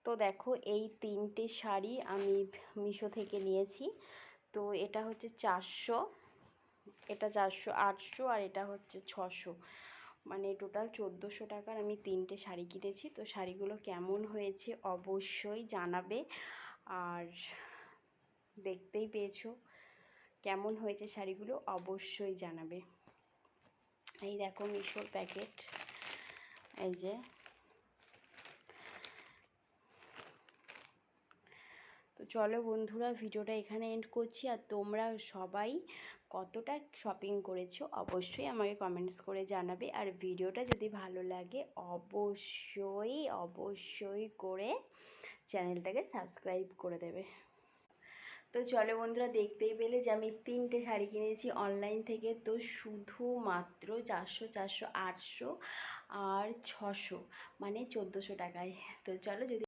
তো দেখো এই 3টে শাড়ি আমি মিশো থেকে নিয়েছি। তো এটা হচ্ছে 400, এটা 400, 800 আর এটা হচ্ছে 600, মানে টোটাল 1400 টাকার আমি 3টে শাড়ি কিনেছি। তো শাড়িগুলো কেমন হয়েছে অবশ্যই জানাবে। আর দেখতেই পেয়েছো কেমন হয়েছে শাড়িগুলো, অবশ্যই জানাবে। এই দেখো মিশোর প্যাকেট, এই যে। তো চলো বন্ধুরা, ভিডিওটা এখানে এন্ড করছি। আর তোমরা সবাই কতটা শপিং করেছো অবশ্যই আমাকে কমেন্টস করে জানাবে। আর ভিডিওটা যদি ভালো লাগে অবশ্যই অবশ্যই করে চ্যানেলটাকে সাবস্ক্রাইব করে দেবে। তো চলো বন্ধুরা, দেখতেই পেলে যে আমি 3টে শাড়ি কিনেছি অনলাইন থেকে। তো শুধুমাত্র 400, 400, 800 আর 600, মানে 1400 টাকায়। তো চলো, যদি